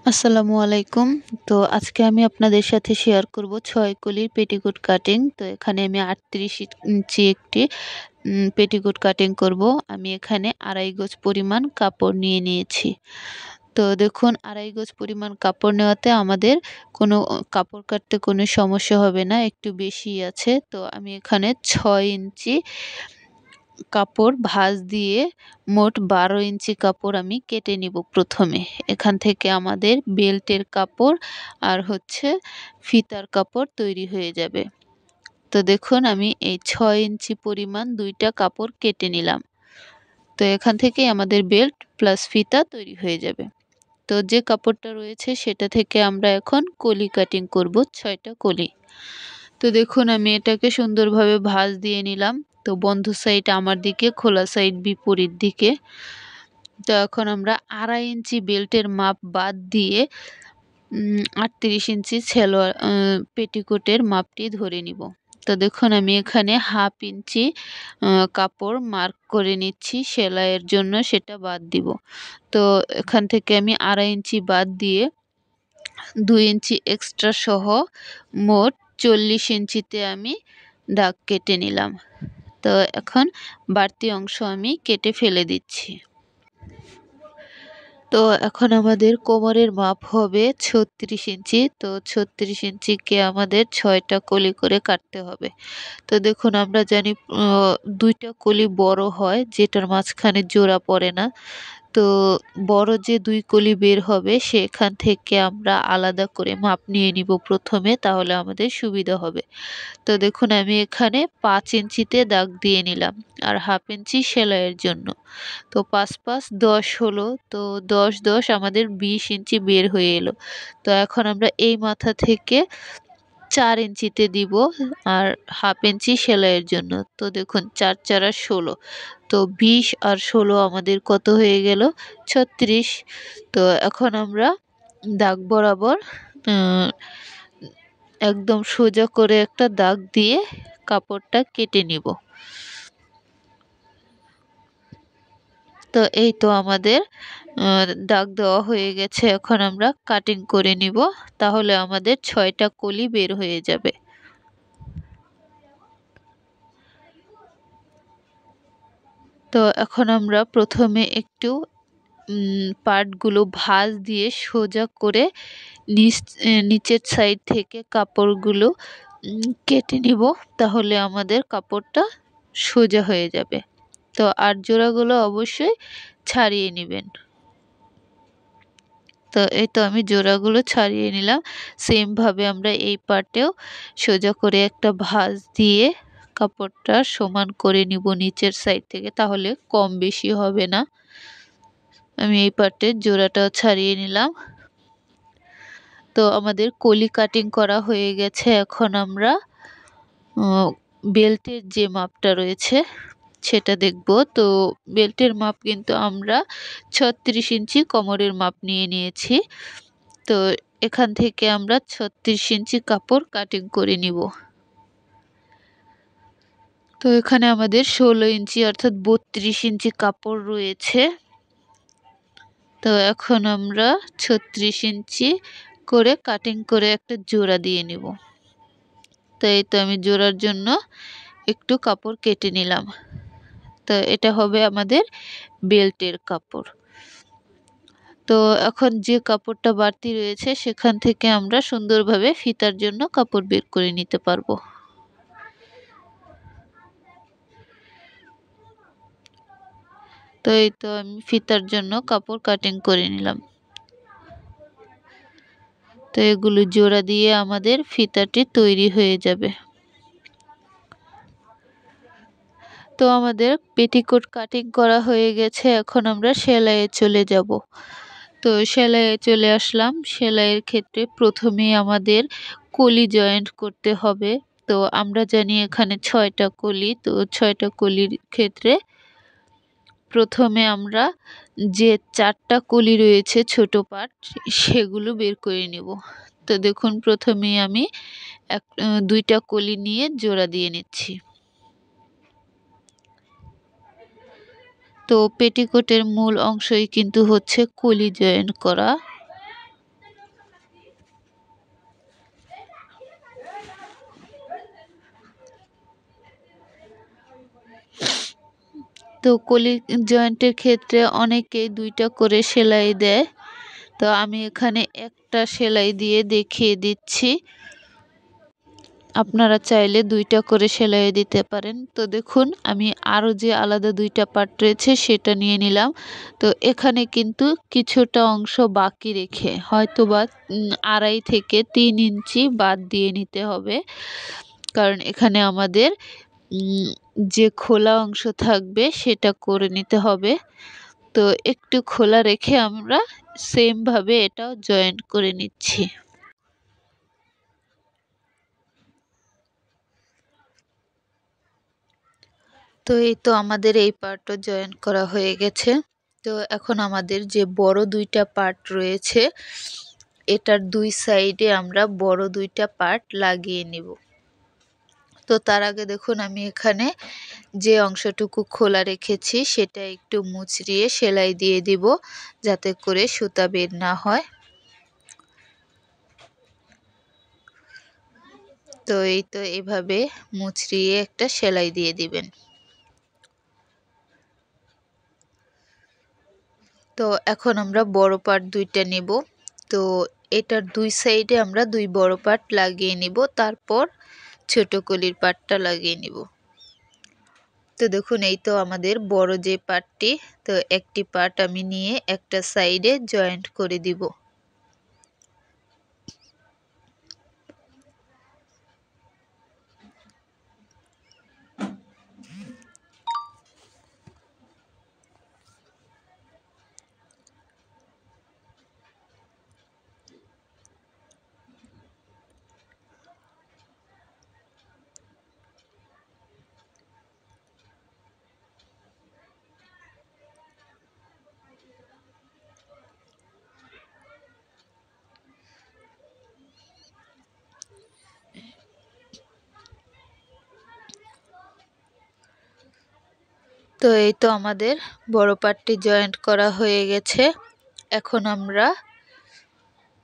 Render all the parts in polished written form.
আসসালামু আলাইকুম। তো আজকে আমি আপনাদের সাথে শেয়ার করব ৬ কলির পেটিকোট কাটিং। তো এখানে আমি ৩৮ ইঞ্চি একটি পেটিকোট কাটিং করব। আমি এখানে ২.৫ গজ পরিমাণ কাপড় নিয়ে নিয়েছি। তো দেখুন ২.৫ গজ পরিমাণ কাপড় নেওয়াতে আমাদের কোনো কাপড় কাটতে কোনো সমস্যা হবে না, একটু বেশিই আছে। তো আমি এখানে ৬ ইঞ্চি কাপড় ভাঁজ দিয়ে মোট ১২ ইঞ্চি কাপড় আমি কেটে নিব প্রথমে। এখান থেকে আমাদের বেল্টের কাপড় আর হচ্ছে ফিতার কাপড় তৈরি হয়ে যাবে। তো দেখুন আমি এই ৬ ইঞ্চি পরিমাণ ২ টা কাপড় কেটে নিলাম। তো এখান থেকেই আমাদের বেল্ট প্লাস ফিতা তৈরি হয়ে যাবে। তো যে কাপড়টা রয়েছে সেটা থেকে আমরা এখন কলি কাটিং করব, ৬ টা কলি। তো দেখুন আমি এটাকে সুন্দরভাবে ভাঁজ দিয়ে নিলাম। তো বন্ধ সাইড আমার দিকে, খোলা সাইড বিপরীত দিকে। তো এখন আমরা ২.৫ ইঞ্চি বেল্টের মাপ বাদ দিয়ে ৩৮ ইঞ্চি পেটিকোটের মাপটি ধরে নিব। তো দেখুন আমি এখানে 1/2 ইঞ্চি কাপড় মার্ক করে নিচ্ছি সেলাইয়ের জন্য, সেটা বাদ দিব। তো এখান থেকে আমি ২.৫ ইঞ্চি বাদ দিয়ে ২ ইঞ্চি এক্সট্রা সহ মোট ৪০ ইঞ্চিতে আমি দাগ কেটে নিলাম। তো এখন বাড়তি অংশ আমি কেটে ফেলে দিচ্ছি। তো এখন আমাদের কোমরের মাপ হবে ৩৬ ইঞ্চি। তো ৩৬ ইঞ্চিকে আমাদের ৬ টা কলি করে কাটতে হবে। তো দেখুন আমরা জানি ২ টা কলি বড় হয়, যেটার মাঝখানে জোড়া পড়ে না। তো বড় যে ২ কলি বের হবে সেখান থেকে আমরা আলাদা করে মাপ নিয়ে নিব প্রথমে, তাহলে আমাদের সুবিধা হবে। তো দেখুন আমি এখানে ৫ ইঞ্চিতে দাগ দিয়ে নিলাম আর 1/2 ইঞ্চি সেলাইয়ের জন্য। তো ৫, ৫ ১০ হলো। তো ১০, ১০ আমাদের ২০ ইঞ্চি বের হয়ে এলো। তো এখন আমরা এই মাথা থেকে ৪ ইঞ্চিতে দিব আর 1/2 ইঞ্চি সেলাইয়ের জন্য। তো দেখুন ৪, ৪ আর ১৬। তো ২০ আর ১৬ আমাদের কত হয়ে গেল? ৩৬। তো এখন আমরা দাগ বরাবর আ একদম সোজা করে একটা দাগ দিয়ে কাপড়টা কেটে নিব। তো এই তো আমাদের দাগ দেওয়া হয়ে গেছে। এখন আমরা কাটিং করে নিব। তাহলে আমাদের ৬ টা কলি বের হয়ে যাবে। তো এখন আমরা প্রথমে একটু পার্টগুলো ভাঁজ দিয়ে সোজা করে নিচের সাইড থেকে কাপড়গুলো কেটে নিব। তাহলে আমাদের কাপড়টা সোজা হয়ে যাবে। তো আর জোড়াগুলো অবশ্যই ছাড়িয়ে নিবেন। তো এই তো আমি জোড়াগুলো ছাড়িয়ে নিলাম। সেম ভাবে আমরা এই পার্টেও সোজা করে একটা ভাঁজ দিয়ে কাপড়টা সমান করে নিব নিচের সাইড থেকে, তাহলে কম বেশি হবে না। আমি এই পার্টের জোড়াটাও ছাড়িয়ে নিলাম। তো আমাদের কলি কাটিং করা হয়ে গেছে। এখন আমরা বেল্টের যে মাপটা রয়েছে সেটা দেখব। তো বেল্টের মাপ কিন্তু আমরা ৩৬ ইঞ্চি কোমরের মাপ নিয়ে নিয়েছি। তো এখান থেকে আমরা ৩৬ ইঞ্চি কাপড় কাটিং করে নিব। তো এখানে আমাদের ১৬ ইঞ্চি অর্থাৎ ৩২ ইঞ্চি কাপড় রয়েছে। তো এখন আমরা ৩৬ ইঞ্চি করে কাটিং করে একটা জোড়া দিয়ে নিব। তো এই তো আমি জোড়ার জন্য একটু কাপড় কেটে নিলাম। তো এটা হবে আমাদের বেল্টের কাপড়। তো এখন যে কাপড়টা বাড়তি রয়েছে সেখান থেকে আমরা সুন্দরভাবে ফিতার জন্য কাপড় বের করে নিতে পারবো। তো এই তো আমি ফিতার জন্য কাপড় কাটিং করে নিলাম। তো এগুলো জোড়া দিয়ে আমাদের ফিতাটি তৈরি হয়ে যাবে। তো আমাদের পেটিকোট কাটিং করা হয়ে গেছে। এখন আমরা সেলাইয়ে চলে যাব। তো সেলাইয়ে চলে আসলাম। সেলাইয়ের ক্ষেত্রে প্রথমেই আমাদের কলি জয়েন্ট করতে হবে। তো আমরা জানি এখানে ৬ টা কলি। তো ৬ টা কলির ক্ষেত্রে প্রথমে আমরা যে ৪ টা কলি রয়েছে ছোট পার্ট সেগুলো বের করে নিব। তো দেখুন প্রথমেই আমি ২ টা কলি নিয়ে জোড়া দিয়ে নিচ্ছি। তো পেটিকোটের মূল অংশই কিন্তু হচ্ছে কলি জয়েন্ট করা। তো কলি জয়েন্টের ক্ষেত্রে অনেকেই 2টা করে সেলাই দেয়। তো আমি এখানে একটা সেলাই দিয়ে দেখিয়ে দিচ্ছি। আপনারা চাইলে 2টা করে সেলাই দিতে পারেন। তো দেখুন আমি আরও যে আলাদা 2টা পার্ট রয়েছে সেটা নিয়ে নিলাম। তো এখানে কিন্তু কিছুটা অংশ বাকি রেখে হয়তোবা 2.5 থেকে 3 ইঞ্চি বাদ দিয়ে নিতে হবে। কারণ এখানে আমাদের যে খোলা অংশ থাকবে সেটা করে নিতে হবে। তো একটু খোলা রেখে আমরা সেম ভাবে এটাও জয়েন্ট করে নিচ্ছি। তো এই তো আমাদের এই পার্টও জয়েন করা হয়ে গেছে। তো এখন আমাদের যে বড় 2টা পার্ট রয়েছে এটার 2 সাইডে আমরা বড় 2টা পার্ট লাগিয়ে নিব। তো তার আগে দেখুন আমি এখানে যে অংশটুকু খোলা রেখেছি সেটা একটু মুচড়িয়ে সেলাই দিয়ে দিব যাতে করে সুতা বের না হয়। তো এই তো এভাবে মুচড়িয়ে একটা সেলাই দিয়ে দিবেন। তো এখন আমরা বড় পার্ট 2টা নেব। তো এটার 2 সাইডে আমরা 2 বড় পার্ট লাগিয়ে নিব, তারপর ছোট কলির পার্টটা লাগিয়ে নিব। তো দেখুন এই তো আমাদের বড় যে পার্টটি, তো একটি পার্ট আমি নিয়ে একটা সাইডে জয়েন্ট করে দিব। তো এই তো আমাদের বড় পার্টটি জয়েন্ট করা হয়ে গেছে। এখন আমরা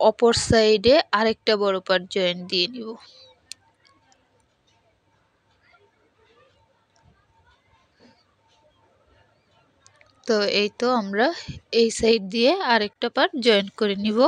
অপর সাইডে আরেকটা বড় পার্ট জয়েন্ট দিয়ে নিব। তো এই তো আমরা এই সাইড দিয়ে আরেকটা পার্ট জয়েন্ট করে নিব।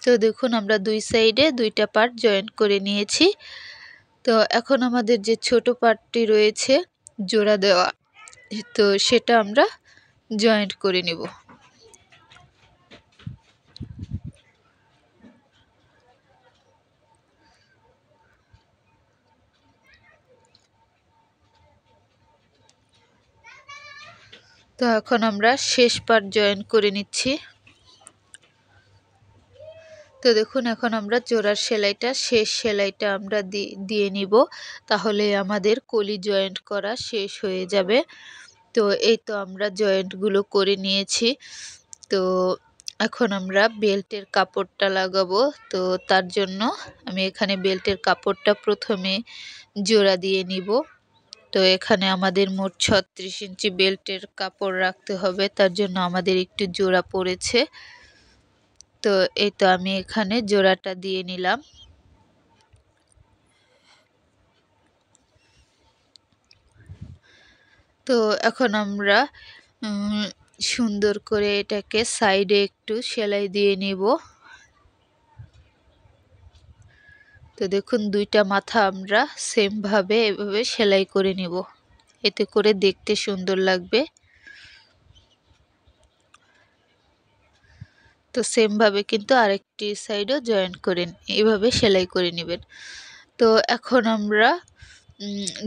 তো দেখুন আমরা 2 সাইডে 2টা পার্ট জয়েন্ট করে নিয়েছি। তো এখন আমাদের যে ছোট পার্টটি রয়েছে জোড়া দেওয়া, তো সেটা আমরা জয়েন্ট করে নিব। তো এখন আমরা শেষ পার্ট জয়েন্ট করে নিচ্ছি। তো দেখুন এখন আমরা জোড়ার সেলাইটা শেষ সেলাইটা আমরা দিয়ে নিব, তাহলে আমাদের কলি জয়েন্ট করা শেষ হয়ে যাবে। তো এই তো আমরা জয়েন্টগুলো করে নিয়েছি। তো এখন আমরা বেল্টের কাপড়টা লাগাবো। তো তার জন্য আমি এখানে বেল্টের কাপড়টা প্রথমে জোড়া দিয়ে নিব। তো এখানে আমাদের মোট 36 ইঞ্চি বেল্টের কাপড় রাখতে হবে, তার জন্য আমাদের একটু জোড়া পড়েছে। তো এই তো আমি এখানে জোড়াটা দিয়ে নিলাম। তো এখন আমরা সুন্দর করে এটাকে সাইডে একটু সেলাই দিয়ে নিব। তো দেখুন 2টা মাথা আমরা সেম ভাবে এভাবে সেলাই করে নিব, এতে করে দেখতে সুন্দর লাগবে। তো সেম ভাবে কিন্তু আরেকটি সাইডও জয়েন্ট করে এইভাবে সেলাই করে নেবেন। তো এখন আমরা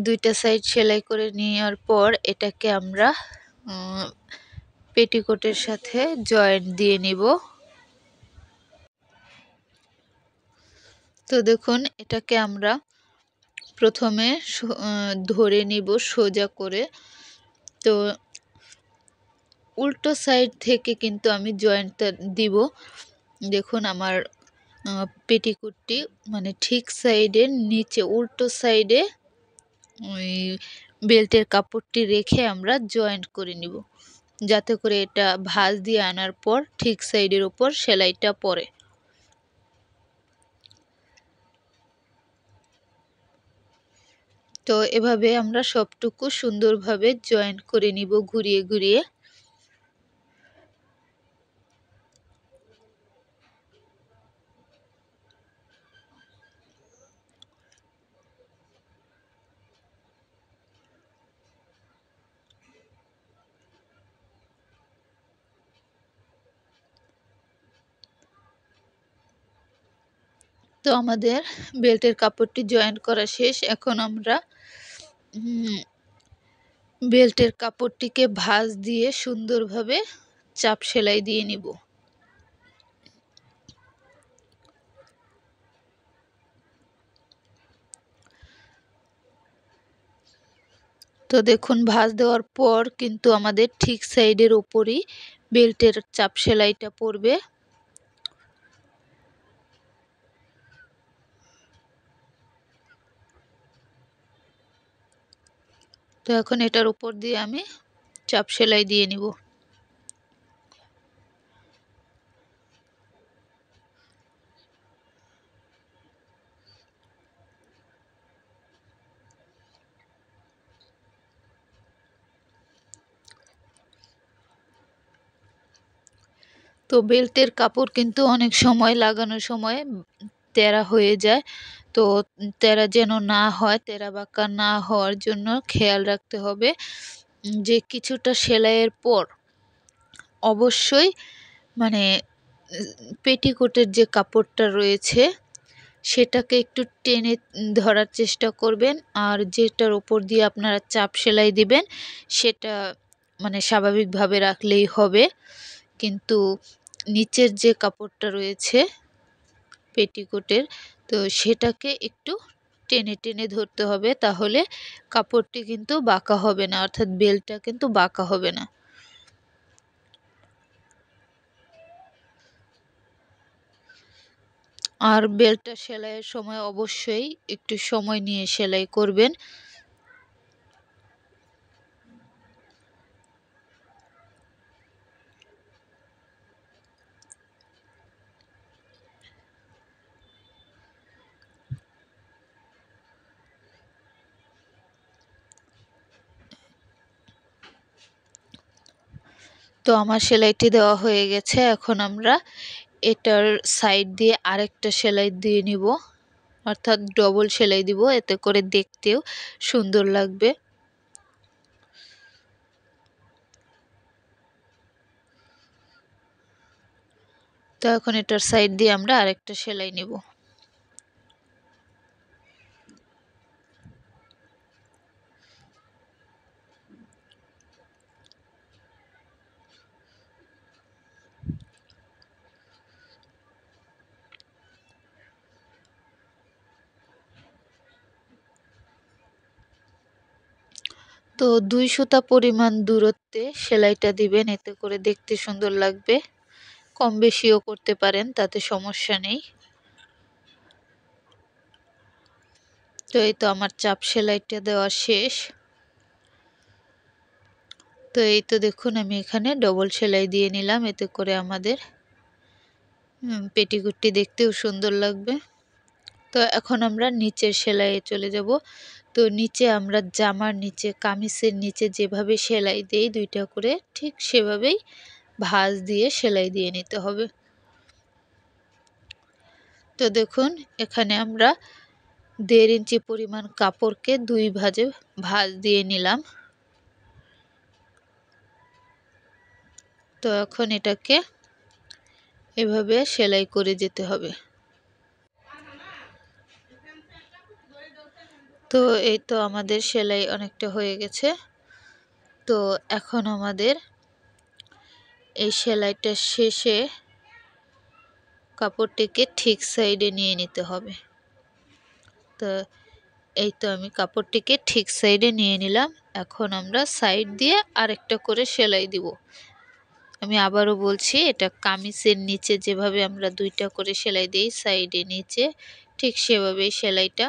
2টা সাইড সেলাই করে নেওয়ার পর এটাকে আমরা পেটিকোটের সাথে জয়েন্ট দিয়ে নিব। তো দেখুন এটাকে আমরা প্রথমে ধরে নিব সোজা করে। তো উল্টো সাইড থেকে কিন্তু আমি জয়েন্টটা দিব। দেখুন আমার পেটিকোটটি মানে ঠিক সাইডের নিচে উল্টো সাইডে ওই বেল্টের কাপড়টি রেখে আমরা জয়েন্ট করে নিব, যাতে করে এটা ভাঁজ দিয়ে আনার পর ঠিক সাইডের উপর সেলাইটা পড়ে। তো এভাবে আমরা সবটুকু সুন্দরভাবে জয়েন্ট করে নিব ঘুরিয়ে ঘুরিয়ে। তো আমাদের বেল্টের কাপড়টি জয়েন্ট করা শেষ। এখন আমরা বেল্টের কাপড়টিকে ভাঁজ দিয়ে সুন্দরভাবে চাপ সেলাই দিয়ে নিব। তো দেখুন ভাঁজ দেওয়ার পর কিন্তু আমাদের ঠিক সাইডের উপরই বেল্টের চাপ সেলাইটা পড়বে। তো এখন এটার উপর দিয়ে আমি চাপ সেলাই দিয়ে নিব। তো বেল্টের কাপড় কিন্তু অনেক সময় লাগানোর সময় তেড়া হয়ে যায়। তো তেড়া যেন না হয়, তেড়া বাঁকা না হওয়ার জন্য খেয়াল রাখতে হবে যে কিছুটা সেলাইয়ের পর অবশ্যই মানে পেটিকোটের যে কাপড়টা রয়েছে সেটাকে একটু টেনে ধরার চেষ্টা করবেন। আর যেটার উপর দিয়ে আপনারা চাপ সেলাই দিবেন সেটা মানে স্বাভাবিকভাবে রাখলেই হবে। কিন্তু নিচের যে কাপড়টা রয়েছে পেটিকোটের, তো সেটাকে একটু টেনে টেনে ধরতে হবে, তাহলে কাপড়টি কিন্তু বাঁকা হবে না, অর্থাৎ বেল্টটা কিন্তু বাঁকা হবে না। আর বেল্টটা সেলাইয়ের সময় অবশ্যই একটু সময় নিয়ে সেলাই করবেন। তো আমার সেলাইটি দেওয়া হয়ে গেছে। এখন আমরা এটার সাইড দিয়ে আরেকটা সেলাই দিয়ে নিব, অর্থাৎ ডবল সেলাই দিব, এতে করে দেখতেও সুন্দর লাগবে। তো এখন এটার সাইড দিয়ে আমরা আরেকটা সেলাই নিব। তো 2 সুতা পরিমাণ দূরত্বে সেলাইটা দিবেন, এতে করে দেখতে সুন্দর লাগবে। কম বেশিও করতে পারেন, তাতে সমস্যা নেই। তো এই তো আমার চাপ সেলাইটা দেওয়া শেষ। তো এই তো দেখুন আমি এখানে ডবল সেলাই দিয়ে নিলাম, এতে করে আমাদের পেটিকোটটি দেখতেও সুন্দর লাগবে। তো এখন আমরা নিচের সেলাইয়ে চলে যাব। তো নিচে আমরা জামার নিচে, কামিজের নিচে যেভাবে সেলাই দেই দুইটা করে, ঠিক সেভাবেই ভাঁজ দিয়ে সেলাই দিয়ে নিতে হবে। তো দেখুন এখানে আমরা 1.5 ইঞ্চি পরিমাণ কাপড়কে 2 ভাঁজে ভাঁজ দিয়ে নিলাম। তো এখন এটাকে এভাবে সেলাই করে যেতে হবে। তো এই তো আমাদের সেলাই অনেকটা হয়ে গেছে। তো এখন আমাদের এই সেলাইটা শেষে কাপড়টিকে ঠিক সাইডে নিয়ে নিতে হবে। তো এই তো আমি কাপড়টিকে ঠিক সাইডে নিয়ে নিলাম। এখন আমরা সাইড দিয়ে আরেকটা করে সেলাই দিব। আমি আবারও বলছি, এটা কামিজের নিচে যেভাবে আমরা 2টা করে সেলাই দিই সাইডে নিচে, ঠিক সেভাবেই সেলাইটা।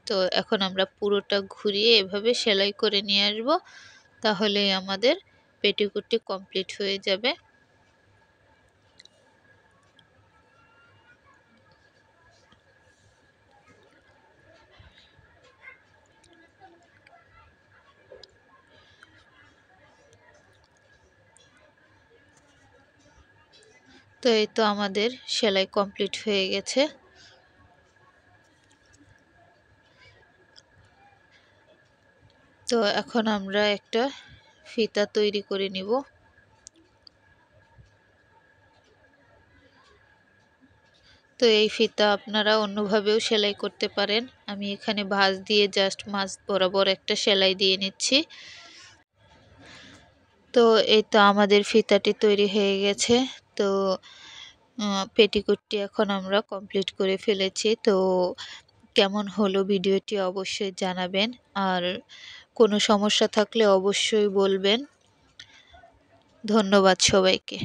তো এখন আমরা পুরোটা ঘুরিয়ে এভাবে সেলাই করে নিয়ে আসব, তাহলেই আমাদের পেটিকোটটি কমপ্লিট হয়ে যাবে। তো এই তো আমাদের সেলাই কমপ্লিট হয়ে গেছে। তো এখন আমরা একটা ফিতা তৈরি করে নিব। তো এই ফিতা আপনারা অন্যভাবেও সেলাই করতে পারেন। আমি এখানে ভাঁজ দিয়ে জাস্ট মাছ বরাবর একটা সেলাই দিয়ে নিচ্ছি। তো এই তো আমাদের ফিতাটি তৈরি হয়ে গেছে। তো পেটিকোটটি এখন আমরা কমপ্লিট করে ফেলেছি। তো কেমন হলো ভিডিওটি অবশ্যই জানাবেন, আর কোনো সমস্যা থাকলে অবশ্যই বলবেন। ধন্যবাদ সবাইকে।